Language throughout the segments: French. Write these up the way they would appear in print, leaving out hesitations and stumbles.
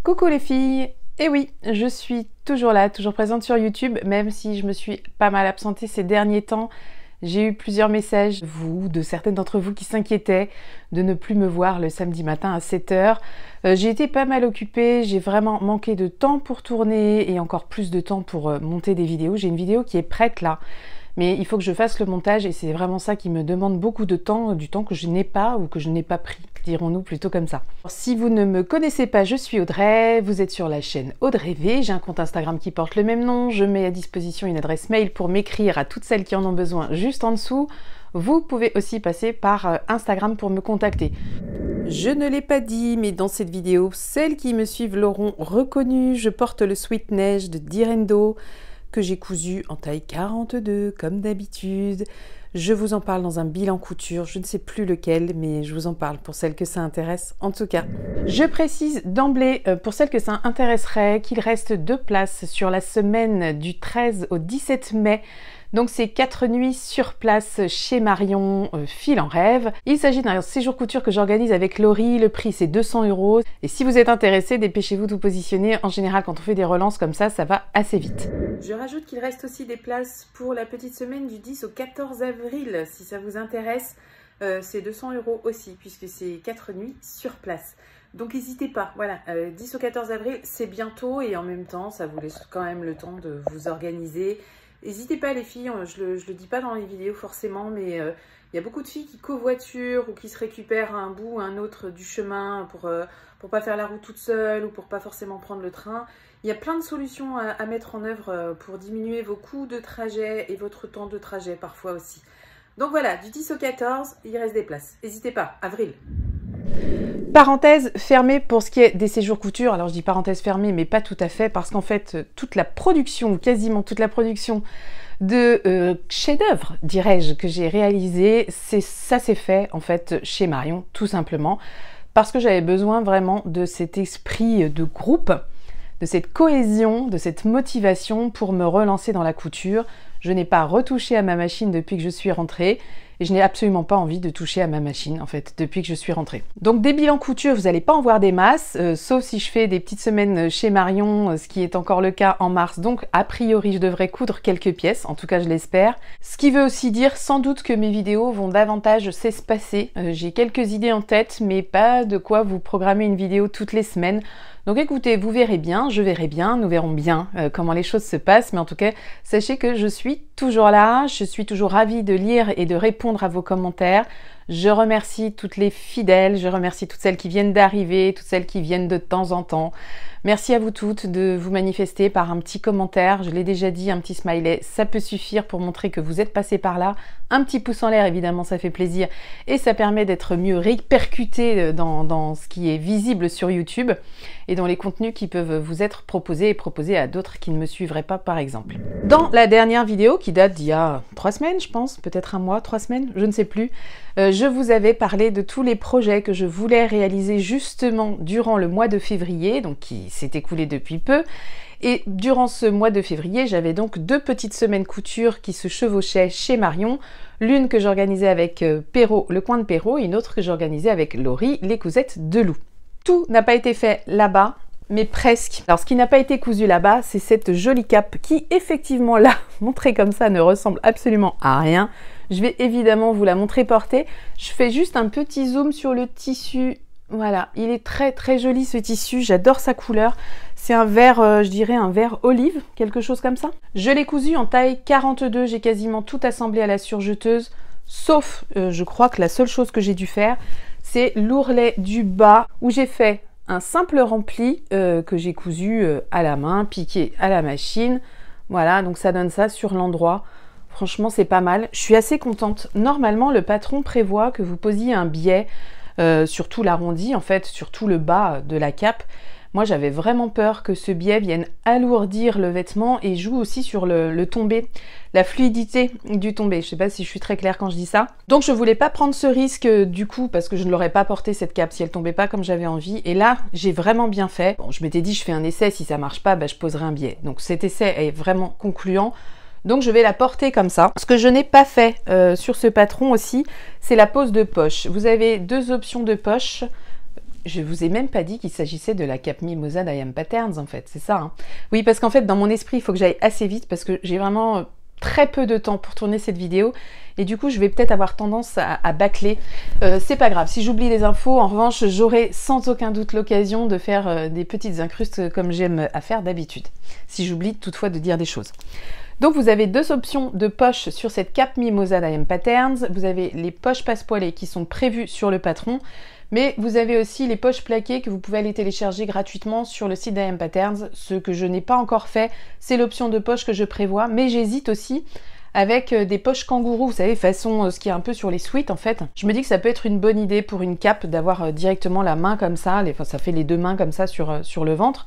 Coucou les filles! Et oui, je suis toujours là, toujours présente sur YouTube, même si je me suis pas mal absentée ces derniers temps. J'ai eu plusieurs messages, de certaines d'entre vous qui s'inquiétaient de ne plus me voir le samedi matin à 7 h. J'ai été pas mal occupée, j'ai vraiment manqué de temps pour tourner et encore plus de temps pour monter des vidéos. J'ai une vidéo qui est prête là, mais il faut que je fasse le montage et c'est vraiment ça qui me demande beaucoup de temps, du temps que je n'ai pas ou que je n'ai pas pris, dirons-nous plutôt comme ça. Si vous ne me connaissez pas, je suis Audrey, vous êtes sur la chaîne Audrey V, j'ai un compte Instagram qui porte le même nom, je mets à disposition une adresse mail pour m'écrire à toutes celles qui en ont besoin juste en dessous. Vous pouvez aussi passer par Instagram pour me contacter. Je ne l'ai pas dit, mais dans cette vidéo, celles qui me suivent l'auront reconnu, je porte le sweat neige de Direndo, que j'ai cousu en taille 42 comme d'habitude. Je vous en parle dans un bilan couture, je ne sais plus lequel, mais je vous en parle pour celles que ça intéresse en tout cas. Je précise d'emblée pour celles que ça intéresserait qu'il reste 2 places sur la semaine du 13 au 17 mai. Donc c'est 4 nuits sur place chez Marion, Fil en rêve. Il s'agit d'un séjour couture que j'organise avec Laurie, le prix c'est 200 €. Et si vous êtes intéressé, dépêchez-vous de vous positionner. En général, quand on fait des relances comme ça va assez vite. Je rajoute qu'il reste aussi des places pour la petite semaine du 10 au 14 avril. Si ça vous intéresse, c'est 200 € aussi, puisque c'est 4 nuits sur place. Donc n'hésitez pas, voilà, 10 au 14 avril, c'est bientôt et en même temps, ça vous laisse quand même le temps de vous organiser. N'hésitez pas les filles, je le dis pas dans les vidéos forcément, mais il y a beaucoup de filles qui covoiturent ou qui se récupèrent un bout ou un autre du chemin pour pas faire la route toute seule ou pour pas forcément prendre le train. Il y a plein de solutions à mettre en œuvre pour diminuer vos coûts de trajet et votre temps de trajet parfois aussi. Donc voilà, du 10 au 14, il reste des places. N'hésitez pas, avril. Parenthèse fermée pour ce qui est des séjours couture. Alors je dis parenthèse fermée, mais pas tout à fait, parce qu'en fait, toute la production, ou quasiment toute la production de chefs-d'œuvre, dirais-je, que j'ai réalisé, ça s'est fait en fait chez Marion, tout simplement, parce que j'avais besoin vraiment de cet esprit de groupe, de cette cohésion, de cette motivation pour me relancer dans la couture. Je n'ai pas retouché à ma machine depuis que je suis rentrée. Et je n'ai absolument pas envie de toucher à ma machine, en fait, depuis que je suis rentrée. Donc des bilans couture, vous n'allez pas en voir des masses, sauf si je fais des petites semaines chez Marion, ce qui est encore le cas en mars. Donc a priori, je devrais coudre quelques pièces, en tout cas je l'espère. Ce qui veut aussi dire sans doute que mes vidéos vont davantage s'espacer. J'ai quelques idées en tête, mais pas de quoi vous programmer une vidéo toutes les semaines. Donc écoutez, vous verrez bien, je verrai bien, nous verrons bien comment les choses se passent, mais en tout cas, sachez que je suis toujours là, je suis toujours ravie de lire et de répondre à vos commentaires. Je remercie toutes les fidèles, je remercie toutes celles qui viennent d'arriver, toutes celles qui viennent de temps en temps. Merci à vous toutes de vous manifester par un petit commentaire, je l'ai déjà dit, un petit smiley, ça peut suffire pour montrer que vous êtes passé par là. Un petit pouce en l'air, évidemment, ça fait plaisir et ça permet d'être mieux répercuté dans ce qui est visible sur YouTube et dans les contenus qui peuvent vous être proposés et proposés à d'autres qui ne me suivraient pas, par exemple. Dans la dernière vidéo, qui date d'il y a 3 semaines, je pense, peut-être un mois, 3 semaines, je ne sais plus, je vous avais parlé de tous les projets que je voulais réaliser justement durant le mois de février, donc qui s'est écoulé depuis peu. Et durant ce mois de février, j'avais donc 2 petites semaines couture qui se chevauchaient chez Marion. L'une que j'organisais avec Perrault, le coin de Perrault, et une autre que j'organisais avec Laurie, les cousettes de loup. Tout n'a pas été fait là-bas, mais presque. Alors ce qui n'a pas été cousu là-bas, c'est cette jolie cape qui, effectivement là, montrée comme ça, ne ressemble absolument à rien. Je vais évidemment vous la montrer portée. Je fais juste un petit zoom sur le tissu. Voilà, il est très très joli ce tissu, j'adore sa couleur. C'est un vert, je dirais un vert olive, quelque chose comme ça. Je l'ai cousu en taille 42, j'ai quasiment tout assemblé à la surjeteuse, sauf, je crois que la seule chose que j'ai dû faire, c'est l'ourlet du bas, où j'ai fait un simple rempli que j'ai cousu à la main, piqué à la machine. Voilà, donc ça donne ça sur l'endroit. Franchement, c'est pas mal. Je suis assez contente. Normalement, le patron prévoit que vous posiez un biais sur tout l'arrondi, en fait, sur tout le bas de la cape. Moi, j'avais vraiment peur que ce biais vienne alourdir le vêtement et joue aussi sur le tombé, la fluidité du tombé. Je sais pas si je suis très claire quand je dis ça. Donc, je voulais pas prendre ce risque du coup, parce que je ne l'aurais pas porté cette cape si elle tombait pas comme j'avais envie. Et là, j'ai vraiment bien fait. Bon, je m'étais dit, je fais un essai, si ça marche pas, bah, je poserai un biais. Donc, cet essai est vraiment concluant. Donc je vais la porter comme ça. Ce que je n'ai pas fait sur ce patron aussi, c'est la pose de poche. Vous avez 2 options de poche. je vous ai même pas dit qu'il s'agissait de la cape Mimosa d'I Am Patterns en fait, c'est ça. Hein. Oui, parce qu'en fait, dans mon esprit, il faut que j'aille assez vite parce que j'ai vraiment très peu de temps pour tourner cette vidéo et du coup je vais peut-être avoir tendance à bâcler. C'est pas grave, si j'oublie les infos, en revanche j'aurai sans aucun doute l'occasion de faire des petites incrustes comme j'aime à faire d'habitude, si j'oublie toutefois de dire des choses. Donc vous avez deux options de poches sur cette cape Mimosa d'I Am Patterns. Vous avez les poches passepoilées qui sont prévues sur le patron, mais vous avez aussi les poches plaquées que vous pouvez aller télécharger gratuitement sur le site d'I Am Patterns. Ce que je n'ai pas encore fait, c'est l'option de poche que je prévois, mais j'hésite aussi avec des poches kangourou, vous savez, façon ce qui est un peu sur les sweats en fait. Je me dis que ça peut être une bonne idée pour une cape d'avoir directement la main comme ça, ça fait les deux mains comme ça sur le ventre.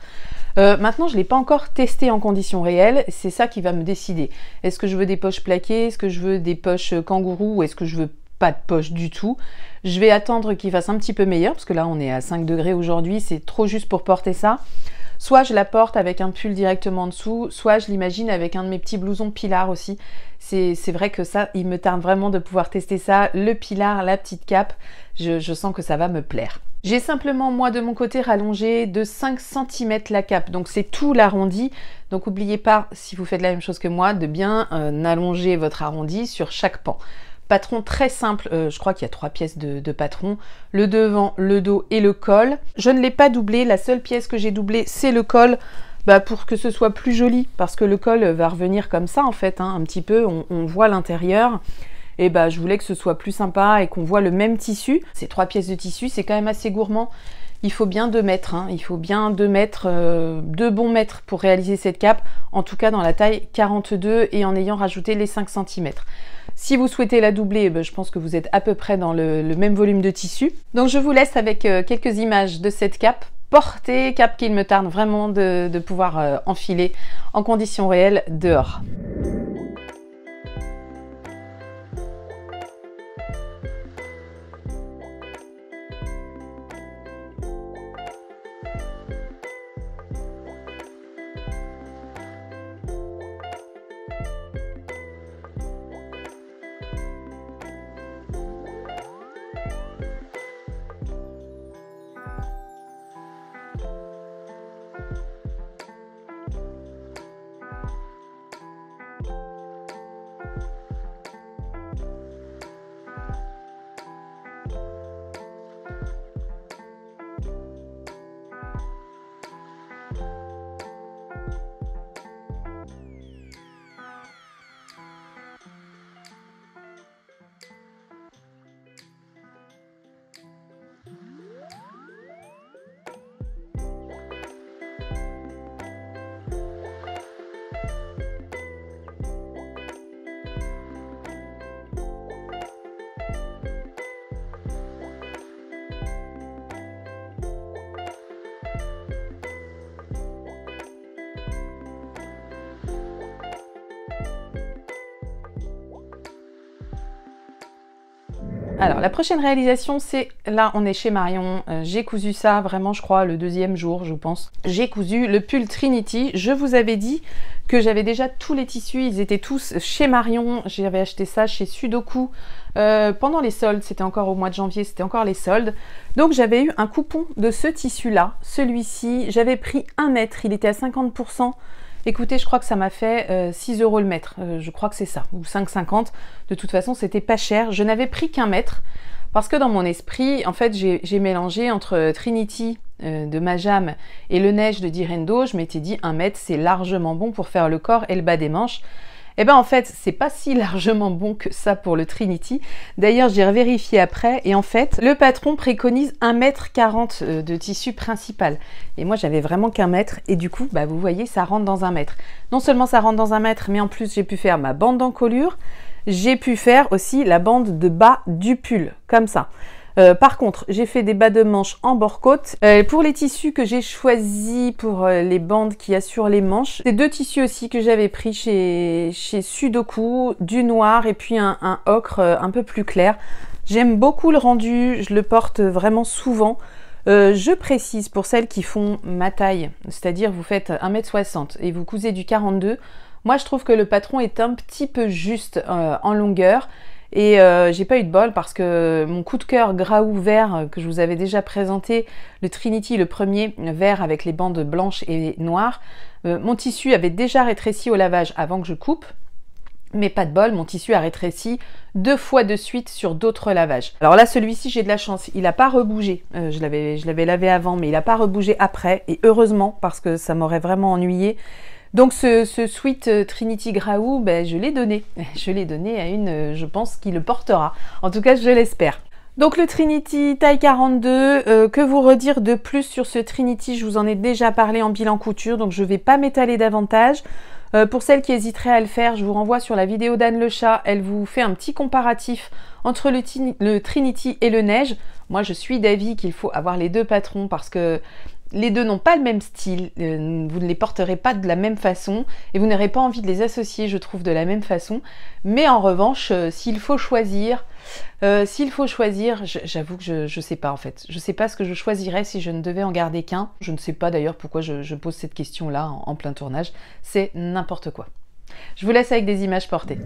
Maintenant, je ne l'ai pas encore testé en conditions réelles, c'est ça qui va me décider. Est-ce que je veux des poches plaquées, est-ce que je veux des poches kangourou ou est-ce que je veux pas de poche du tout? Je vais attendre qu'il fasse un petit peu meilleur, parce que là on est à 5 degrés aujourd'hui, c'est trop juste pour porter ça. Soit je la porte avec un pull directement en dessous, soit je l'imagine avec un de mes petits blousons Pilar aussi. C'est vrai que ça, il me tarde vraiment de pouvoir tester ça. Le Pilar, la petite cape, je sens que ça va me plaire. J'ai simplement, moi, de mon côté, rallongé de 5 cm la cape. Donc, c'est tout l'arrondi. Donc, n'oubliez pas, si vous faites la même chose que moi, de bien allonger votre arrondi sur chaque pan. Patron très simple, je crois qu'il y a 3 pièces de patron, le devant, le dos et le col. Je ne l'ai pas doublé, la seule pièce que j'ai doublée c'est le col, pour que ce soit plus joli, parce que le col va revenir comme ça en fait, hein, un petit peu, on voit l'intérieur. Et je voulais que ce soit plus sympa et qu'on voit le même tissu. Ces 3 pièces de tissu, c'est quand même assez gourmand. Il faut bien 2 mètres, hein. Il faut bien 2 mètres, 2 bons mètres pour réaliser cette cape, en tout cas dans la taille 42 et en ayant rajouté les 5 cm. Si vous souhaitez la doubler, je pense que vous êtes à peu près dans le même volume de tissu. Donc je vous laisse avec quelques images de cette cape portée, cape qu'il me tarde vraiment de pouvoir enfiler en conditions réelles dehors. Alors la prochaine réalisation, c'est là on est chez Marion, j'ai cousu ça vraiment je crois le deuxième jour je pense. J'ai cousu le pull Trinity, je vous avais dit que j'avais déjà tous les tissus, ils étaient tous chez Marion, j'avais acheté ça chez Sudoku pendant les soldes, c'était encore au mois de janvier, c'était encore les soldes. Donc j'avais eu un coupon de ce tissu là, celui-ci, j'avais pris 1 mètre, il était à 50%. Écoutez, je crois que ça m'a fait 6 € le mètre, je crois que c'est ça, ou 5,50. De toute façon, c'était pas cher. Je n'avais pris qu'1 mètre, parce que dans mon esprit, en fait, j'ai mélangé entre Trinity de Majam et le Neige de Direndo. Je m'étais dit 1 mètre, c'est largement bon pour faire le corps et le bas des manches. Et en fait, c'est pas si largement bon que ça pour le Trinity. D'ailleurs, j'ai vérifié après et en fait, le patron préconise 1,40 m de tissu principal. Et moi, j'avais vraiment qu'1 mètre et du coup, vous voyez, ça rentre dans 1 mètre. Non seulement ça rentre dans 1 mètre, mais en plus, j'ai pu faire ma bande d'encolure. J'ai pu faire aussi la bande de bas du pull, comme ça. Par contre, j'ai fait des bas de manches en bord-côte. Pour les tissus que j'ai choisis pour les bandes qui assurent les manches, c'est 2 tissus aussi que j'avais pris chez Sudoku, du noir et puis un ocre un peu plus clair. J'aime beaucoup le rendu, je le porte vraiment souvent. Je précise pour celles qui font ma taille, c'est-à-dire vous faites 1,60 m et vous cousez du 42, moi je trouve que le patron est un petit peu juste en longueur. Et j'ai pas eu de bol parce que mon coup de cœur Graou vert que je vous avais déjà présenté, le Trinity, le premier vert avec les bandes blanches et noires, mon tissu avait déjà rétréci au lavage avant que je coupe. Mais pas de bol, mon tissu a rétréci 2 fois de suite sur d'autres lavages. Alors là, celui-ci, j'ai de la chance, il n'a pas rebougé. Je l'avais lavé avant, mais il n'a pas rebougé après. Et heureusement, parce que ça m'aurait vraiment ennuyé. Donc ce Sweet Trinity Graou, ben, je l'ai donné. Je l'ai donné à une, je pense, qui le portera. En tout cas, je l'espère. Donc le Trinity taille 42, que vous redire de plus sur ce Trinity? Je vous en ai déjà parlé en bilan couture, donc je ne vais pas m'étaler davantage. Pour celles qui hésiteraient à le faire, je vous renvoie sur la vidéo d'Anne Le Chat. Elle vous fait un petit comparatif entre le Trinity et le Neige. Moi, je suis d'avis qu'il faut avoir les deux patrons parce que les deux n'ont pas le même style. Vous ne les porterez pas de la même façon et vous n'aurez pas envie de les associer, je trouve, de la même façon. Mais en revanche, s'il faut choisir, j'avoue que je ne sais pas en fait. Je ne sais pas ce que je choisirais si je ne devais en garder qu'un. Je ne sais pas d'ailleurs pourquoi je pose cette question-là en plein tournage. C'est n'importe quoi. Je vous laisse avec des images portées.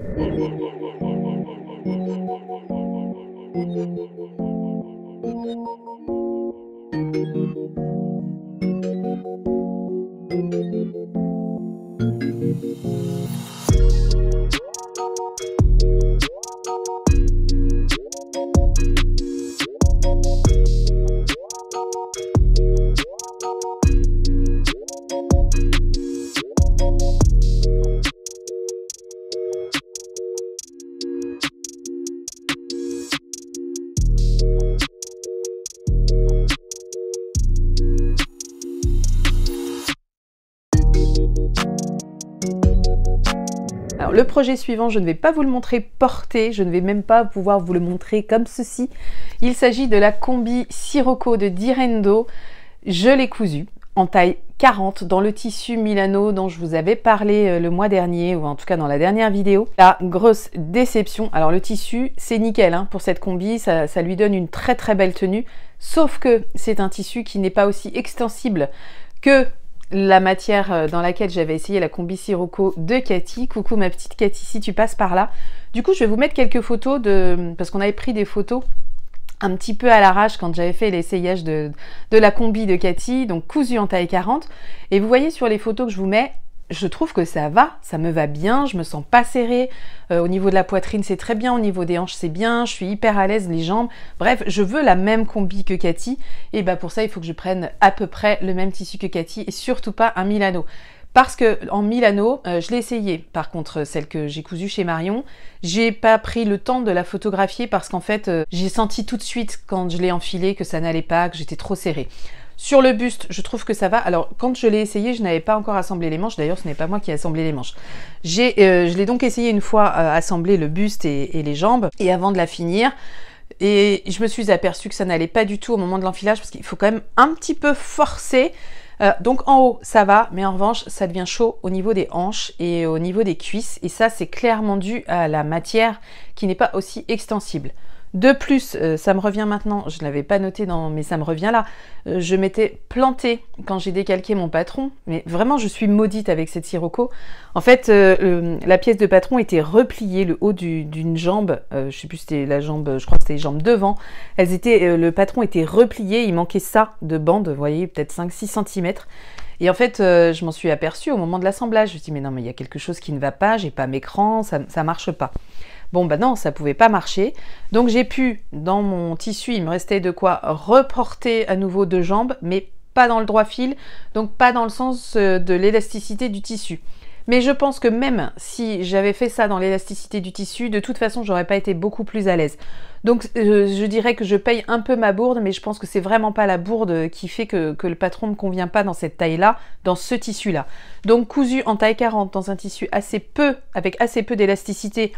Alors le projet suivant, je ne vais pas vous le montrer porté, je ne vais même pas pouvoir vous le montrer comme ceci. Il s'agit de la combi Sirocco de Direndo. Je l'ai cousue en taille 40 dans le tissu Milano dont je vous avais parlé le mois dernier, ou en tout cas dans la dernière vidéo. La grosse déception, alors le tissu c'est nickel hein, pour cette combi, ça lui donne une très très belle tenue, sauf que c'est un tissu qui n'est pas aussi extensible que la matière dans laquelle j'avais essayé la combi Sirocco de Cathy. Coucou ma petite Cathy si tu passes par là. Du coup je vais vous mettre quelques photos parce qu'on avait pris des photos un petit peu à l'arrache quand j'avais fait l'essayage de la combi de Cathy, donc cousue en taille 40. Et vous voyez sur les photos que je vous mets, je trouve que ça me va bien, je me sens pas serrée. Au niveau de la poitrine c'est très bien, au niveau des hanches c'est bien, je suis hyper à l'aise, les jambes. Bref, je veux la même combi que Cathy. Et bah pour ça il faut que je prenne à peu près le même tissu que Cathy et surtout pas un Milano. Parce que en Milano, je l'ai essayé. Par contre, celle que j'ai cousue chez Marion, j'ai pas pris le temps de la photographier parce qu'en fait, j'ai senti tout de suite quand je l'ai enfilée que ça n'allait pas, que j'étais trop serrée. Sur le buste, je trouve que ça va. Alors, quand je l'ai essayé, je n'avais pas encore assemblé les manches. D'ailleurs, ce n'est pas moi qui ai assemblé les manches. Je l'ai donc essayé une fois assembler le buste et les jambes. Et avant de la finir, et je me suis aperçue que ça n'allait pas du tout au moment de l'enfilage parce qu'il faut quand même un petit peu forcer. Donc en haut ça va, mais en revanche ça devient chaud au niveau des hanches et au niveau des cuisses, et ça c'est clairement dû à la matière qui n'est pas aussi extensible. De plus, ça me revient maintenant, je ne l'avais pas noté mais ça me revient là, je m'étais plantée quand j'ai décalqué mon patron, mais vraiment je suis maudite avec cette Sirocco. En fait, la pièce de patron était repliée, le haut d'une jambe, je sais plus si c'était la jambe, je crois que c'était les jambes devant, le patron était replié, il manquait ça de bande, vous voyez, peut-être 5-6 cm. Et en fait, je m'en suis aperçue au moment de l'assemblage, je me suis dit mais non mais il y a quelque chose qui ne va pas, j'ai pas m'écran, ça marche pas. Bon bah non, ça pouvait pas marcher. Donc j'ai pu, dans mon tissu, il me restait de quoi reporter à nouveau 2 jambes, mais pas dans le droit fil, donc pas dans le sens de l'élasticité du tissu. Mais je pense que même si j'avais fait ça dans l'élasticité du tissu, de toute façon, j'aurais pas été beaucoup plus à l'aise. Donc je dirais que je paye un peu ma bourde, mais je pense que c'est vraiment pas la bourde qui fait que le patron ne me convient pas dans cette taille-là, dans ce tissu-là. Donc cousu en taille 40 dans un tissu avec assez peu d'élasticité.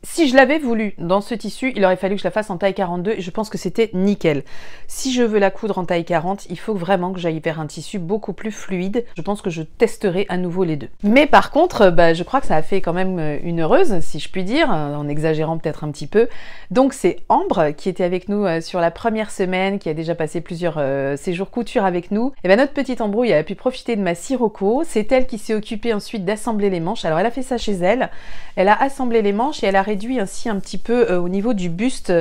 Si je l'avais voulu dans ce tissu, il aurait fallu que je la fasse en taille 42 et je pense que c'était nickel. Si je veux la coudre en taille 40, il faut vraiment que j'aille vers un tissu beaucoup plus fluide. Je pense que je testerai à nouveau les deux. Mais par contre, bah, je crois que ça a fait quand même une heureuse, si je puis dire, en exagérant peut-être un petit peu. Donc c'est Ambre qui était avec nous sur la première semaine, qui a déjà passé plusieurs séjours couture avec nous. Et bien notre petite embrouille, elle a pu profiter de ma Sirocco. C'est elle qui s'est occupée ensuite d'assembler les manches. Alors elle a fait ça chez elle. Elle a assemblé les manches et elle a réduit ainsi un petit peu au niveau du buste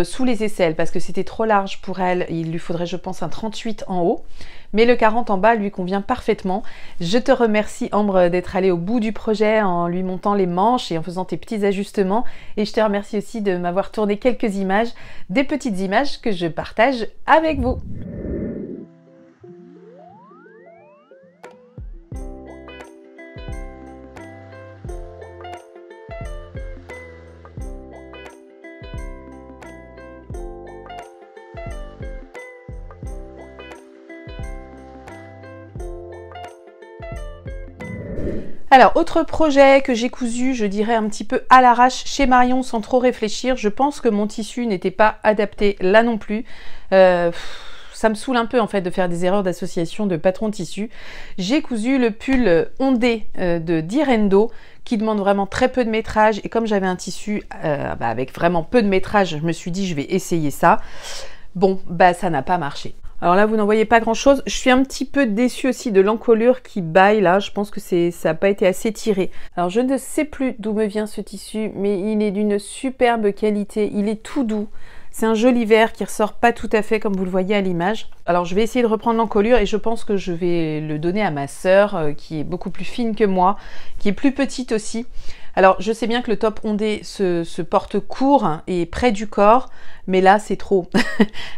sous les aisselles parce que c'était trop large pour elle. Il lui faudrait, je pense, un 38 en haut. Mais le 40 en bas lui convient parfaitement. Je te remercie Ambre d'être allée au bout du projet en lui montant les manches et en faisant tes petits ajustements. Et je te remercie aussi de m'avoir tourné quelques images, des petites images que je partage avec vous. Alors, autre projet que j'ai cousu, je dirais un petit peu à l'arrache chez Marion sans trop réfléchir. Je pense que mon tissu n'était pas adapté là non plus. Ça me saoule un peu en fait de faire des erreurs d'association de patron de tissu. J'ai cousu le pull ondé de Direndo qui demande vraiment très peu de métrage. Et comme j'avais un tissu avec vraiment peu de métrage, je me suis dit je vais essayer ça. Bon, ça n'a pas marché. Alors là, vous n'en voyez pas grand-chose. Je suis un petit peu déçue aussi de l'encolure qui baille là. Je pense que ça n'a pas été assez tiré. Alors, je ne sais plus d'où me vient ce tissu, mais il est d'une superbe qualité. Il est tout doux. C'est un joli vert qui ressort pas tout à fait comme vous le voyez à l'image. Alors, je vais essayer de reprendre l'encolure et je pense que je vais le donner à ma sœur qui est beaucoup plus fine que moi, qui est plus petite aussi. Alors, je sais bien que le top ondé se porte court et près du corps, mais là, c'est trop.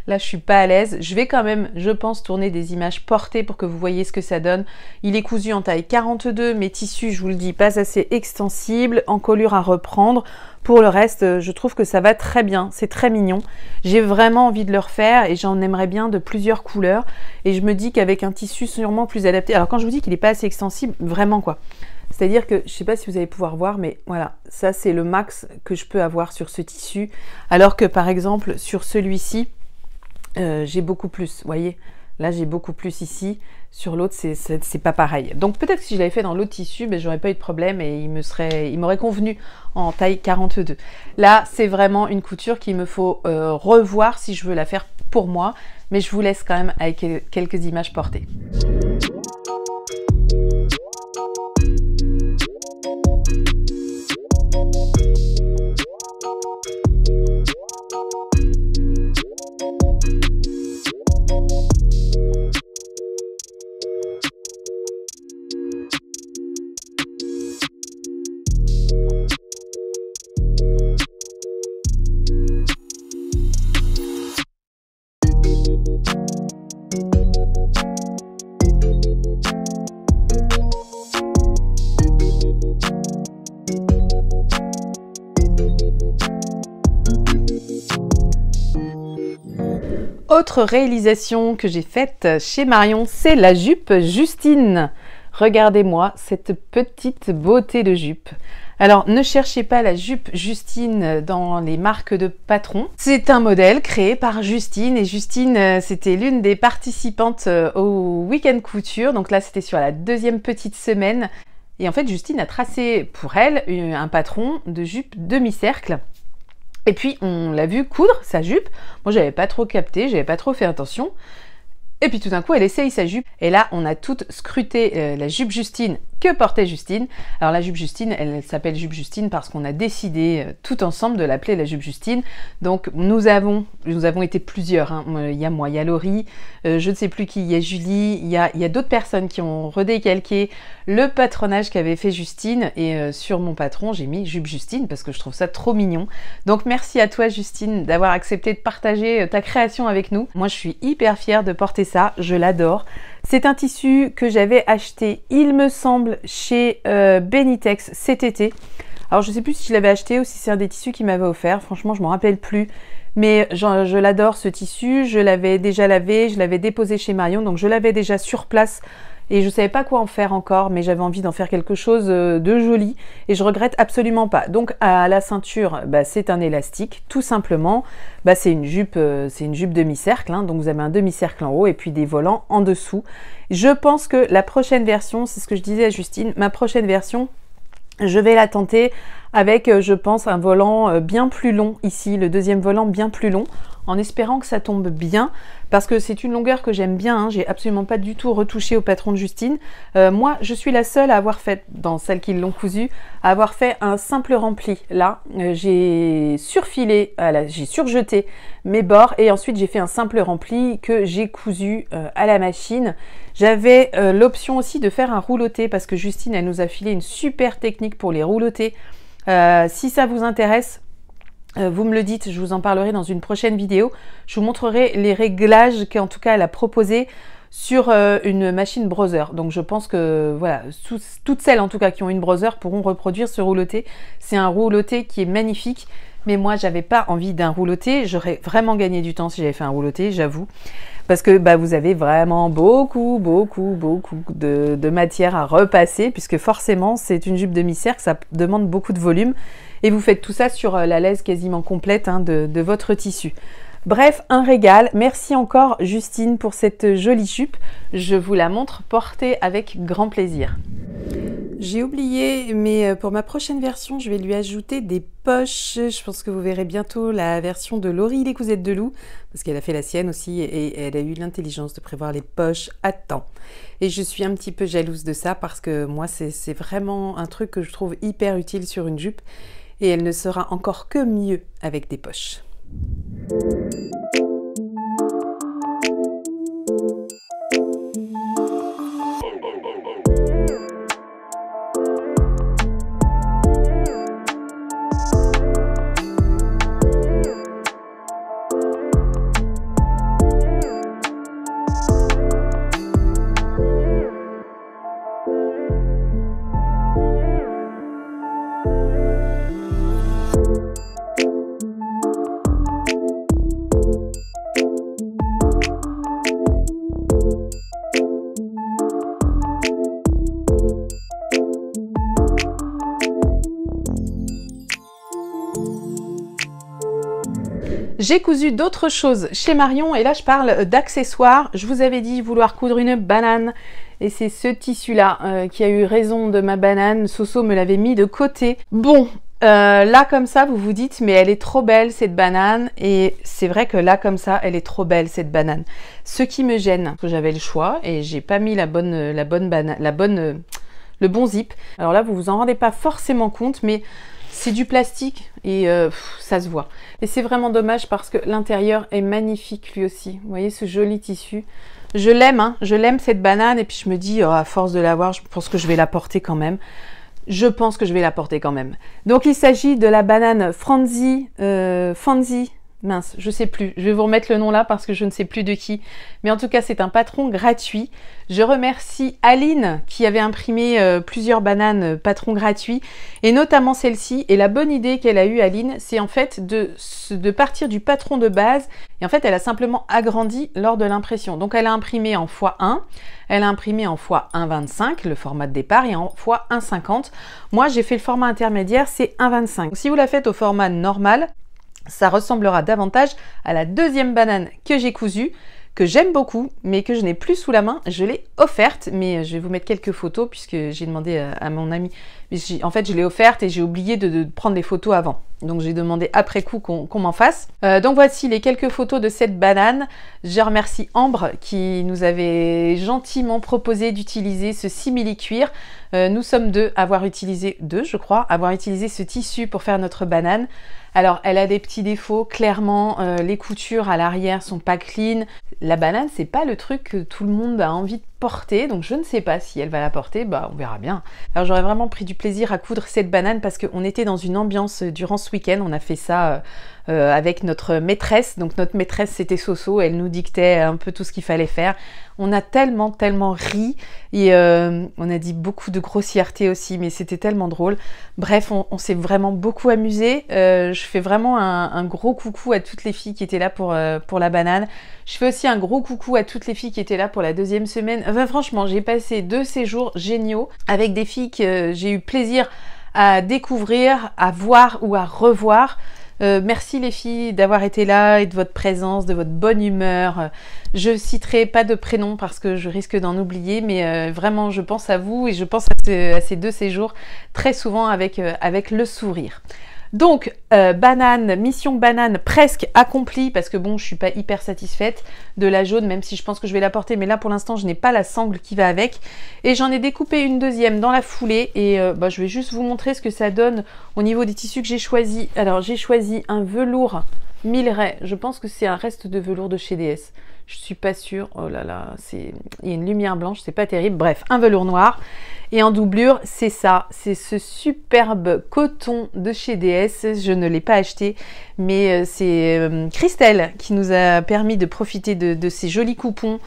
Là, je suis pas à l'aise. Je vais quand même, je pense, tourner des images portées pour que vous voyez ce que ça donne. Il est cousu en taille 42, mais tissu, je vous le dis, pas assez extensible, encolure à reprendre. Pour le reste, je trouve que ça va très bien, c'est très mignon. J'ai vraiment envie de le refaire et j'en aimerais bien de plusieurs couleurs. Et je me dis qu'avec un tissu sûrement plus adapté, alors quand je vous dis qu'il n'est pas assez extensible, vraiment quoi. C'est-à-dire que, je ne sais pas si vous allez pouvoir voir, mais voilà, ça c'est le max que je peux avoir sur ce tissu. Alors que par exemple, sur celui-ci, j'ai beaucoup plus, vous voyez. Là, j'ai beaucoup plus ici. Sur l'autre, c'est pas pareil. Donc peut-être que si je l'avais fait dans l'autre tissu, j'aurais pas eu de problème et il m'aurait convenu en taille 42. Là, c'est vraiment une couture qu'il me faut revoir si je veux la faire pour moi. Mais je vous laisse quand même avec quelques images portées. Autre réalisation que j'ai faite chez Marion, c'est la jupe Justine. Regardez-moi cette petite beauté de jupe. Alors, ne cherchez pas la jupe Justine dans les marques de patrons. C'est un modèle créé par Justine et Justine, c'était l'une des participantes au Week-end Couture. Donc là, c'était sur la deuxième petite semaine. Et en fait, Justine a tracé pour elle un patron de jupe demi-cercle. Et puis, on l'a vu coudre sa jupe. Moi, j'avais pas trop capté, j'avais pas trop fait attention. Et puis tout d'un coup, elle essaye sa jupe. Et là, on a toutes scruté la jupe Justine que portait Justine. Alors la jupe Justine, elle s'appelle jupe Justine parce qu'on a décidé tout ensemble de l'appeler la jupe Justine. Donc nous avons été plusieurs. Hein. Il y a moi, il y a Laurie, je ne sais plus qui, il y a Julie, il y a d'autres personnes qui ont redécalqué le patronage qu'avait fait Justine. Et sur mon patron, j'ai mis jupe Justine parce que je trouve ça trop mignon. Donc merci à toi Justine d'avoir accepté de partager ta création avec nous. Moi, je suis hyper fière de porter ça, je l'adore. C'est un tissu que j'avais acheté, il me semble, chez Benitex cet été. Alors je ne sais plus si je l'avais acheté ou si c'est un des tissus qu'il m'avait offert. Franchement, je ne m'en rappelle plus. Mais je l'adore ce tissu. Je l'avais déjà lavé, je l'avais déposé chez Marion. Donc je l'avais déjà sur place. Et je ne savais pas quoi en faire encore, mais j'avais envie d'en faire quelque chose de joli et je regrette absolument pas. Donc à la ceinture, c'est un élastique, tout simplement. C'est une jupe demi-cercle, hein, donc vous avez un demi-cercle en haut et puis des volants en dessous. Je pense que la prochaine version, c'est ce que je disais à Justine, ma prochaine version, je vais la tenter avec, je pense, un volant bien plus long ici, le deuxième volant bien plus long, en espérant que ça tombe bien, parce que c'est une longueur que j'aime bien, hein. J'ai absolument pas du tout retouché au patron de Justine. Moi, je suis la seule à avoir fait, dans celles qui l'ont cousu, à avoir fait un simple rempli. Là, j'ai surfilé, j'ai surjeté mes bords et ensuite j'ai fait un simple rempli que j'ai cousu à la machine. J'avais l'option aussi de faire un rouloté parce que Justine, elle nous a filé une super technique pour les roulotés. Si ça vous intéresse, vous me le dites, je vous en parlerai dans une prochaine vidéo. Je vous montrerai les réglages qu'en tout cas elle a proposé sur une machine browser. Donc je pense que voilà, toutes celles en tout cas qui ont une browser pourront reproduire ce rouloté. C'est un rouloté qui est magnifique, mais moi j'avais pas envie d'un rouloté. J'aurais vraiment gagné du temps si j'avais fait un rouloté, j'avoue. Parce que vous avez vraiment beaucoup de matière à repasser, puisque forcément c'est une jupe demi-cercle, ça demande beaucoup de volume. Et vous faites tout ça sur la laise quasiment complète de votre tissu. Bref, un régal. Merci encore Justine pour cette jolie jupe. Je vous la montre portée avec grand plaisir. J'ai oublié, mais pour ma prochaine version, je vais lui ajouter des poches. Je pense que vous verrez bientôt la version de Laurie les Cousettes de Loup, parce qu'elle a fait la sienne aussi et elle a eu l'intelligence de prévoir les poches à temps. Et je suis un petit peu jalouse de ça parce que moi, c'est vraiment un truc que je trouve hyper utile sur une jupe et elle ne sera encore que mieux avec des poches. J'ai cousu d'autres choses chez Marion et là je parle d'accessoires. Je vous avais dit vouloir coudre une banane et c'est ce tissu là qui a eu raison de ma banane. Soso me l'avait mis de côté. Bon, là comme ça vous vous dites mais elle est trop belle cette banane, et c'est vrai que là comme ça elle est trop belle cette banane. Ce qui me gêne, que j'avais le choix et j'ai pas mis le bon zip. Alors là vous vous en rendez pas forcément compte, mais c'est du plastique et ça se voit. Et c'est vraiment dommage parce que l'intérieur est magnifique lui aussi. Vous voyez ce joli tissu. Je l'aime, hein, je l'aime cette banane et puis je me dis, oh, à force de l'avoir, je pense que je vais la porter quand même. Je pense que je vais la porter quand même. Donc il s'agit de la banane Franzi, mince, je sais plus. Je vais vous remettre le nom là parce que je ne sais plus de qui. Mais en tout cas, c'est un patron gratuit. Je remercie Aline qui avait imprimé plusieurs bananes patron gratuit et notamment celle-ci. Et la bonne idée qu'elle a eue, Aline, c'est en fait de partir du patron de base. Et en fait, elle a simplement agrandi lors de l'impression. Donc, elle a imprimé en x1, elle a imprimé en x1,25, le format de départ, et en x1,50. Moi, j'ai fait le format intermédiaire, c'est 1,25. Si vous la faites au format normal, ça ressemblera davantage à la deuxième banane que j'ai cousue, que j'aime beaucoup, mais que je n'ai plus sous la main. Je l'ai offerte, mais je vais vous mettre quelques photos puisque j'ai demandé à mon ami. En fait, je l'ai offerte et j'ai oublié de prendre les photos avant. Donc, j'ai demandé après coup qu'on m'en fasse. Donc, voici les quelques photos de cette banane. Je remercie Ambre qui nous avait gentiment proposé d'utiliser ce simili-cuir. Nous sommes deux, avoir utilisé ce tissu pour faire notre banane. Alors, elle a des petits défauts, clairement, les coutures à l'arrière sont pas clean. La banane, c'est pas le truc que tout le monde a envie de porter, donc je ne sais pas si elle va la porter, on verra bien. Alors, j'aurais vraiment pris du plaisir à coudre cette banane parce qu'on était dans une ambiance durant ce week-end, on a fait ça avec notre maîtresse. Donc, notre maîtresse, c'était Soso, elle nous dictait un peu tout ce qu'il fallait faire. On a tellement ri et on a dit beaucoup de grossièreté aussi, mais c'était tellement drôle. Bref, on s'est vraiment beaucoup amusé. Je fais vraiment un gros coucou à toutes les filles qui étaient là pour la banane. Je fais aussi un gros coucou à toutes les filles qui étaient là pour la deuxième semaine. Enfin, franchement, j'ai passé 2 séjours géniaux avec des filles que j'ai eu plaisir à découvrir, à voir ou à revoir. Merci les filles d'avoir été là et de votre présence, de votre bonne humeur. Je citerai pas de prénom parce que je risque d'en oublier, mais vraiment je pense à vous et je pense à ces 2 séjours très souvent avec le sourire. Donc, banane, mission banane presque accomplie parce que bon, je suis pas hyper satisfaite de la jaune, même si je pense que je vais la porter. Mais là, pour l'instant, je n'ai pas la sangle qui va avec. Et j'en ai découpé une deuxième dans la foulée. Et je vais juste vous montrer ce que ça donne au niveau des tissus que j'ai choisi. Alors, j'ai choisi un velours Milleray. Je pense que c'est un reste de velours de chez DS. Je suis pas sûre. Oh là là, il y a une lumière blanche, c'est pas terrible. Bref, un velours noir. Et en doublure, c'est ça. C'est ce superbe coton de chez DS. Je ne l'ai pas acheté, mais c'est Christelle qui nous a permis de profiter de ces jolis coupons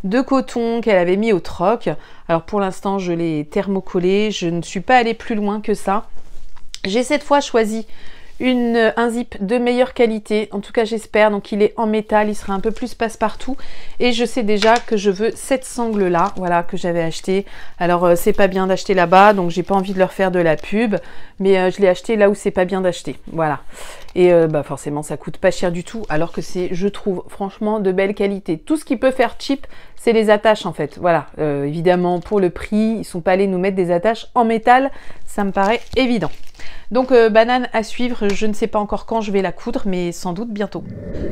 de coton qu'elle avait mis au troc. Alors pour l'instant, je l'ai thermocollé. Je ne suis pas allée plus loin que ça. J'ai cette fois choisi un zip de meilleure qualité, en tout cas j'espère. Donc il est en métal, il sera un peu plus passe-partout et je sais déjà que je veux cette sangle là, voilà, que j'avais acheté. Alors c'est pas bien d'acheter là-bas, donc j'ai pas envie de leur faire de la pub, mais je l'ai acheté là où c'est pas bien d'acheter, voilà. Et forcément ça coûte pas cher du tout, alors que c'est, je trouve, franchement de belle qualité. Tout ce qui peut faire cheap, c'est les attaches en fait, voilà. Évidemment pour le prix, ils sont pas allés nous mettre des attaches en métal, ça me paraît évident. Donc banane à suivre, je ne sais pas encore quand je vais la coudre, mais sans doute bientôt.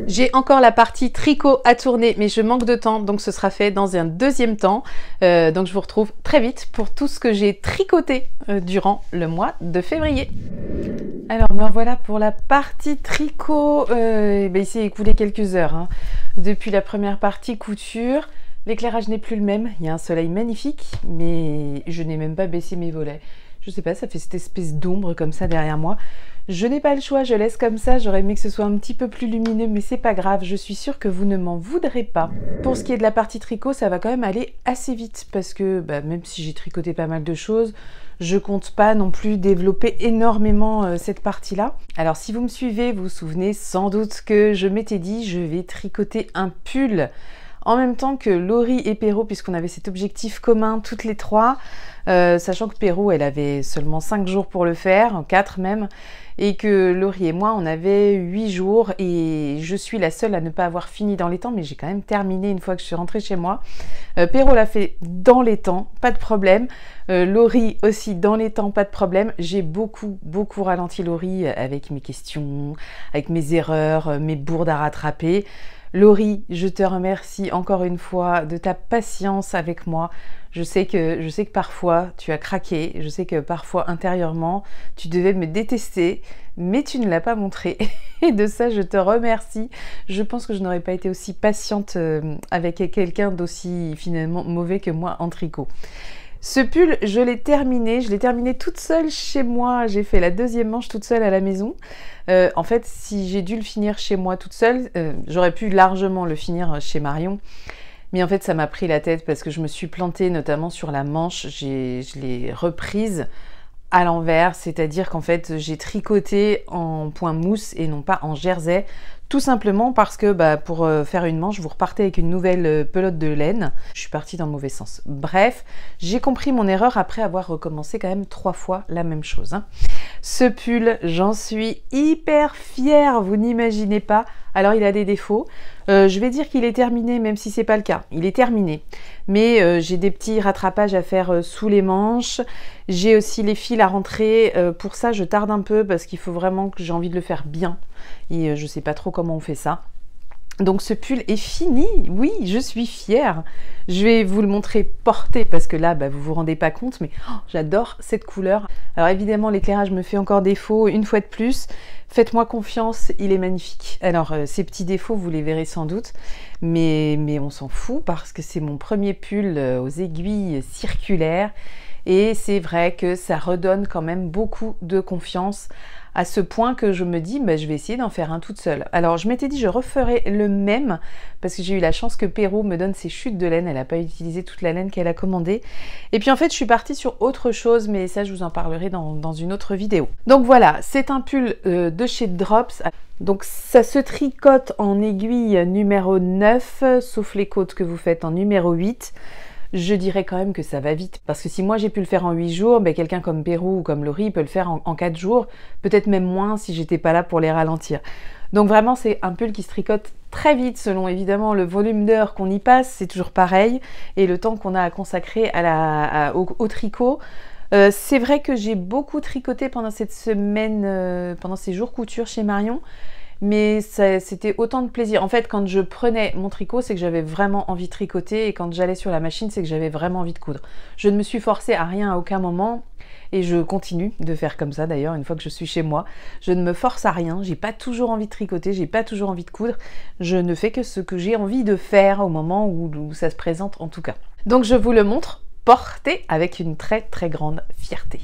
J'ai encore la partie tricot à tourner, mais je manque de temps, donc ce sera fait dans un deuxième temps. Donc je vous retrouve très vite pour tout ce que j'ai tricoté durant le mois de février. Alors ben voilà pour la partie tricot, il s'est écoulé quelques heures hein, depuis la première partie couture. L'éclairage n'est plus le même, il y a un soleil magnifique, mais je n'ai même pas baissé mes volets. Je sais pas, ça fait cette espèce d'ombre comme ça derrière moi. Je n'ai pas le choix, je laisse comme ça. J'aurais aimé que ce soit un petit peu plus lumineux, mais c'est pas grave. Je suis sûre que vous ne m'en voudrez pas. Pour ce qui est de la partie tricot, ça va quand même aller assez vite parce que même si j'ai tricoté pas mal de choses, je compte pas non plus développer énormément cette partie-là. Alors si vous me suivez, vous vous souvenez sans doute que je m'étais dit je vais tricoter un pull en même temps que Laurie et Perrault, puisqu'on avait cet objectif commun toutes les trois, sachant que Perrault, elle avait seulement 5 jours pour le faire, 4 même, et que Laurie et moi, on avait 8 jours, et je suis la seule à ne pas avoir fini dans les temps, mais j'ai quand même terminé une fois que je suis rentrée chez moi. Perrault l'a fait dans les temps, pas de problème. Laurie aussi dans les temps, pas de problème. J'ai beaucoup ralenti Laurie avec mes questions, avec mes erreurs, mes bourdes à rattraper. Laurie, je te remercie encore une fois de ta patience avec moi. Je sais que parfois tu as craqué, je sais que parfois intérieurement tu devais me détester, mais tu ne l'as pas montré. Et de ça, je te remercie. Je pense que je n'aurais pas été aussi patiente avec quelqu'un d'aussi finalement mauvais que moi en tricot. Ce pull, je l'ai terminé toute seule chez moi. J'ai fait la deuxième manche toute seule à la maison. En fait, si j'ai dû le finir chez moi toute seule, j'aurais pu largement le finir chez Marion. Mais en fait, ça m'a pris la tête parce que je me suis plantée notamment sur la manche. Je l'ai reprise à l'envers, c'est-à-dire qu'en fait, j'ai tricoté en point mousse et non pas en jersey. Tout simplement parce que pour faire une manche, vous repartez avec une nouvelle pelote de laine. Je suis partie dans le mauvais sens. Bref, j'ai compris mon erreur après avoir recommencé quand même 3 fois la même chose. Hein. Ce pull, j'en suis hyper fière, vous n'imaginez pas. Alors il a des défauts. Je vais dire qu'il est terminé, même si c'est pas le cas. Il est terminé. Mais j'ai des petits rattrapages à faire sous les manches. J'ai aussi les fils à rentrer. Pour ça, je tarde un peu parce qu'il faut vraiment que j'ai envie de le faire bien. Et je sais pas trop comment on fait ça. Donc ce pull est fini, oui, je suis fière. Je vais vous le montrer porté parce que là, vous vous rendez pas compte, mais j'adore cette couleur. Alors évidemment, l'éclairage me fait encore défaut une fois de plus. Faites-moi confiance, il est magnifique. Alors ces petits défauts, vous les verrez sans doute, mais on s'en fout parce que c'est mon premier pull aux aiguilles circulaires. Et c'est vrai que ça redonne quand même beaucoup de confiance à ce point que je me dis, je vais essayer d'en faire un toute seule. Alors je m'étais dit, je referai le même parce que j'ai eu la chance que Perrault me donne ses chutes de laine. Elle n'a pas utilisé toute la laine qu'elle a commandée. Et puis en fait, je suis partie sur autre chose, mais ça, je vous en parlerai dans une autre vidéo. Donc voilà, c'est un pull de chez Drops. Donc ça se tricote en aiguille numéro 9, sauf les côtes que vous faites en numéro 8. Je dirais quand même que ça va vite, parce que si moi j'ai pu le faire en 8 jours, quelqu'un comme Perrault ou comme Laurie peut le faire en 4 jours, peut-être même moins si j'étais pas là pour les ralentir. Donc vraiment c'est un pull qui se tricote très vite selon évidemment le volume d'heures qu'on y passe, c'est toujours pareil, et le temps qu'on a à consacrer au tricot. C'est vrai que j'ai beaucoup tricoté pendant cette semaine, pendant ces jours couture chez Marion, mais c'était autant de plaisir. En fait, quand je prenais mon tricot, c'est que j'avais vraiment envie de tricoter, et quand j'allais sur la machine, c'est que j'avais vraiment envie de coudre. Je ne me suis forcée à rien à aucun moment, et je continue de faire comme ça d'ailleurs une fois que je suis chez moi. Je ne me force à rien, j'ai pas toujours envie de tricoter, j'ai pas toujours envie de coudre. Je ne fais que ce que j'ai envie de faire au moment où ça se présente en tout cas. Donc je vous le montre porté avec une très très grande fierté.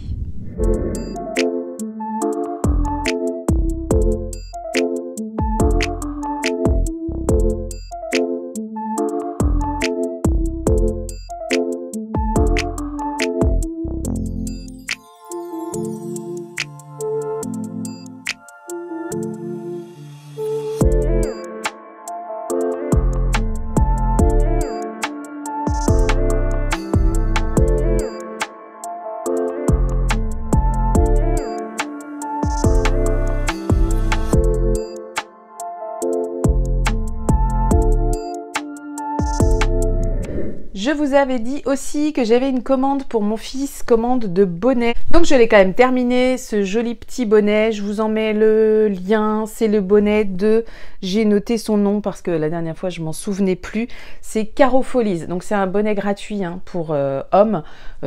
Je vous avais dit aussi que j'avais une commande pour mon fils, commande de bonnet. Donc je l'ai quand même terminé, ce joli petit bonnet. Je vous en mets le lien, c'est le bonnet de... J'ai noté son nom parce que la dernière fois je m'en souvenais plus. C'est Caro Folies. Donc c'est un bonnet gratuit hein, pour hommes.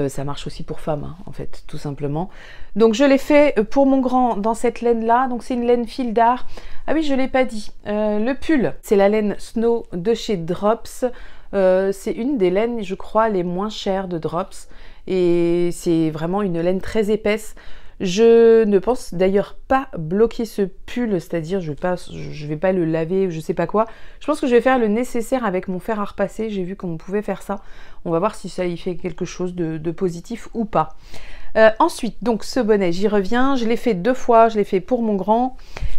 Ça marche aussi pour femmes hein, en fait, tout simplement. Donc je l'ai fait pour mon grand dans cette laine là. Donc c'est une laine fil d'art. Ah oui, je ne l'ai pas dit. Le pull, c'est la laine Snow de chez Drops. C'est une des laines, je crois, les moins chères de Drops. Et c'est vraiment une laine très épaisse. Je ne pense d'ailleurs pas bloquer ce pull, c'est-à-dire je vais pas le laver, je sais pas quoi. Je pense que je vais faire le nécessaire avec mon fer à repasser. J'ai vu qu'on pouvait faire ça. On va voir si ça y fait quelque chose de positif ou pas. Ensuite, donc ce bonnet, j'y reviens. Je l'ai fait 2 fois. Je l'ai fait pour mon grand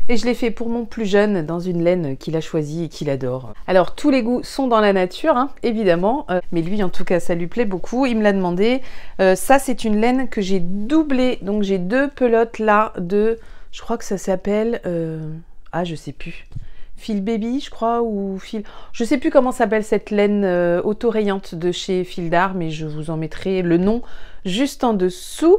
et je l'ai fait pour mon plus jeune dans une laine qu'il a choisie et qu'il adore. Alors, tous les goûts sont dans la nature, hein, évidemment. Mais lui, en tout cas, ça lui plaît beaucoup. Il me l'a demandé. Ça, c'est une laine que j'ai doublée. Donc, j'ai 2 pelotes là de... Je crois que ça s'appelle... Ah, je sais plus. Fil Baby, je crois, ou fil... Je sais plus comment s'appelle cette laine auto-rayante de chez Fil d'Art, mais je vous en mettrai le nom juste en dessous.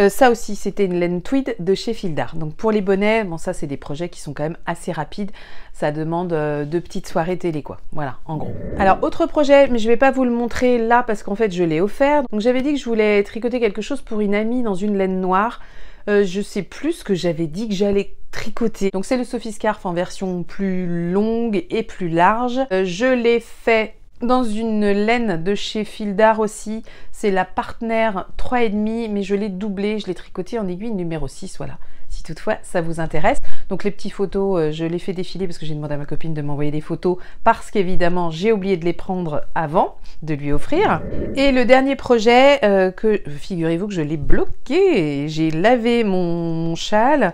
Ça aussi, c'était une laine tweed de chez Fil d'Art. Donc pour les bonnets, bon ça c'est des projets qui sont quand même assez rapides. Ça demande 2 petites soirées télé quoi. Voilà, en gros. Alors autre projet, mais je vais pas vous le montrer là parce qu'en fait je l'ai offert. Donc j'avais dit que je voulais tricoter quelque chose pour une amie dans une laine noire. Je sais plus ce que j'avais dit que j'allais tricoter. Donc c'est le Sophie Scarf en version plus longue et plus large. Je l'ai fait dans une laine de chez Fil d'Art aussi. C'est la Partner 3,5, mais je l'ai doublée. Je l'ai tricoté en aiguille numéro 6, voilà. Si toutefois ça vous intéresse. Donc les petites photos, je les fais défiler parce que j'ai demandé à ma copine de m'envoyer des photos parce qu'évidemment j'ai oublié de les prendre avant de lui offrir. Et le dernier projet, que figurez-vous que je l'ai bloqué, j'ai lavé mon châle.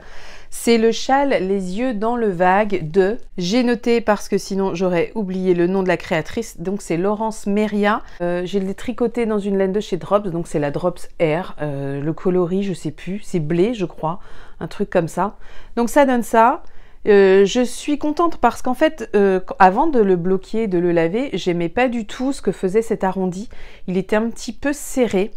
C'est le châle Les yeux dans le vague de... J'ai noté parce que sinon j'aurais oublié le nom de la créatrice. Donc c'est Laurence Meria. Je l'ai tricoté dans une laine de chez Drops. Donc c'est la Drops Air. Le coloris, je sais plus. C'est blé, je crois. Un truc comme ça. Donc ça donne ça. Je suis contente parce qu'en fait, avant de le bloquer, de le laver, j'aimais pas du tout ce que faisait cet arrondi. Il était un petit peu serré.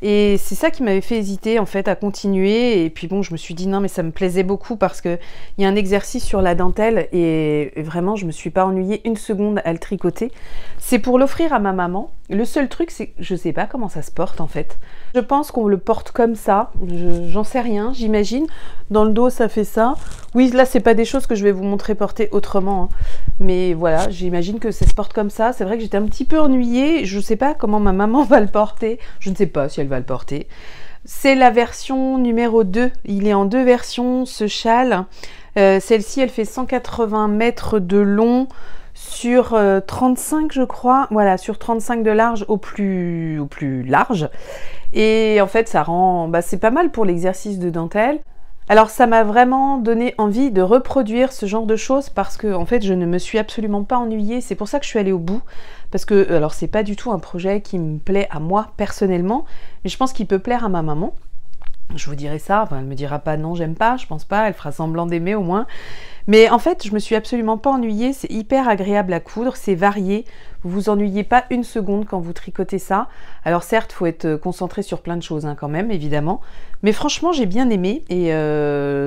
Et c'est ça qui m'avait fait hésiter en fait à continuer. Et puis bon, je me suis dit non mais ça me plaisait beaucoup parce que il y a un exercice sur la dentelle et vraiment je me suis pas ennuyée une seconde à le tricoter. C'est pour l'offrir à ma maman. Le seul truc c'est que je sais pas comment ça se porte en fait. Je pense qu'on le porte comme ça. J'en sais rien, j'imagine. Dans le dos ça fait ça. Oui là c'est pas des choses que je vais vous montrer porter autrement. Hein. Mais voilà, j'imagine que ça se porte comme ça. C'est vrai que j'étais un petit peu ennuyée. Je sais pas comment ma maman va le porter. Je ne sais pas si elle va le porter. C'est la version numéro 2. Il est en 2 versions, ce châle. Celle-ci, elle fait 180 mètres de long sur 35, je crois. Voilà, sur 35 de large au plus large. Et en fait, ça rend... c'est pas mal pour l'exercice de dentelle. Alors ça m'a vraiment donné envie de reproduire ce genre de choses parce que en fait je ne me suis absolument pas ennuyée, c'est pour ça que je suis allée au bout parce que alors c'est pas du tout un projet qui me plaît à moi personnellement mais je pense qu'il peut plaire à ma maman Je vous dirai ça, enfin, elle me dira pas non, j'aime pas, je pense pas, elle fera semblant d'aimer au moins. Mais en fait, je me suis absolument pas ennuyée, c'est hyper agréable à coudre, c'est varié, vous vous ennuyez pas une seconde quand vous tricotez ça. Alors certes, faut être concentré sur plein de choses hein, quand même, évidemment. Mais franchement, j'ai bien aimé et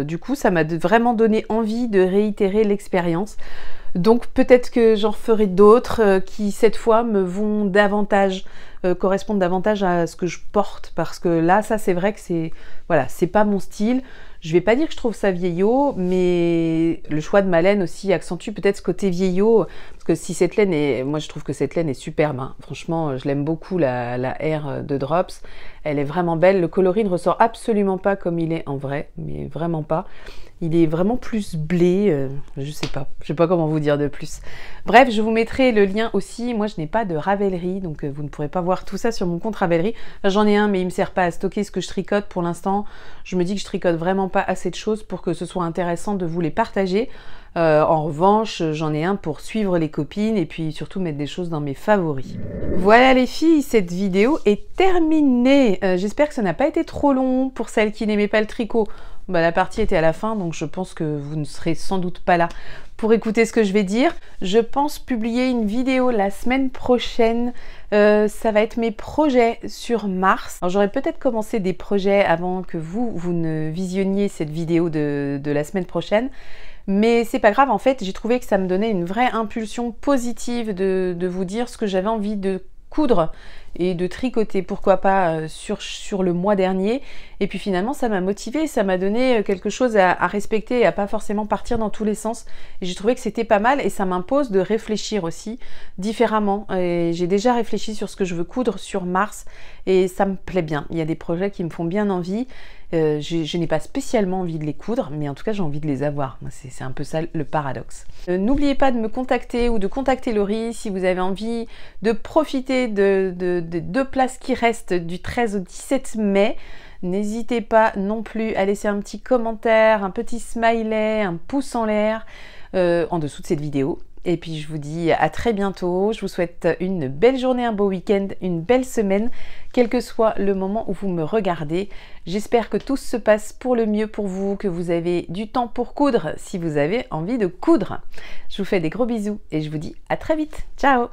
du coup, ça m'a vraiment donné envie de réitérer l'expérience. Donc peut-être que j'en ferai d'autres qui cette fois me vont davantage, correspondent davantage à ce que je porte, parce que là ça c'est vrai que c'est voilà, c'est pas mon style. Je vais pas dire que je trouve ça vieillot, mais le choix de ma laine aussi accentue peut-être ce côté vieillot, parce que si cette laine est, moi je trouve que cette laine est superbe, hein. Franchement je l'aime beaucoup la R de Drops, elle est vraiment belle, le coloris ne ressort absolument pas comme il est en vrai, mais vraiment pas. Il est vraiment plus blé, je sais pas comment vous dire de plus. Bref, je vous mettrai le lien aussi. Moi, je n'ai pas de Ravelry, donc vous ne pourrez pas voir tout ça sur mon compte Ravelry. Enfin, j'en ai un, mais il me sert pas à stocker ce que je tricote pour l'instant. Je me dis que je tricote vraiment pas assez de choses pour que ce soit intéressant de vous les partager. En revanche, j'en ai un pour suivre les copines et puis surtout mettre des choses dans mes favoris. Voilà les filles, cette vidéo est terminée. J'espère que ça n'a pas été trop long pour celles qui n'aimaient pas le tricot. Bah, la partie était à la fin, donc je pense que vous ne serez sans doute pas là pour écouter ce que je vais dire. Je pense publier une vidéo la semaine prochaine. Ça va être mes projets sur Mars. Alors j'aurais peut-être commencé des projets avant que vous ne visionniez cette vidéo de la semaine prochaine. Mais c'est pas grave, en fait, j'ai trouvé que ça me donnait une vraie impulsion positive de vous dire ce que j'avais envie de coudre et de tricoter, pourquoi pas sur le mois dernier. Et puis finalement ça m'a motivée, ça m'a donné quelque chose à respecter et à pas forcément partir dans tous les sens. Et j'ai trouvé que c'était pas mal et ça m'impose de réfléchir aussi différemment. Et j'ai déjà réfléchi sur ce que je veux coudre sur Mars et ça me plaît bien. Il y a des projets qui me font bien envie. Je n'ai pas spécialement envie de les coudre, mais en tout cas j'ai envie de les avoir. C'est un peu ça le paradoxe. N'oubliez pas de me contacter ou de contacter Laurie si vous avez envie de profiter de deux places qui restent du 13 au 17 mai. N'hésitez pas non plus à laisser un petit commentaire, un petit smiley, un pouce en l'air en dessous de cette vidéo. Et puis je vous dis à très bientôt, je vous souhaite une belle journée, un beau week-end, une belle semaine, quel que soit le moment où vous me regardez. J'espère que tout se passe pour le mieux pour vous, que vous avez du temps pour coudre si vous avez envie de coudre. Je vous fais des gros bisous et je vous dis à très vite. Ciao!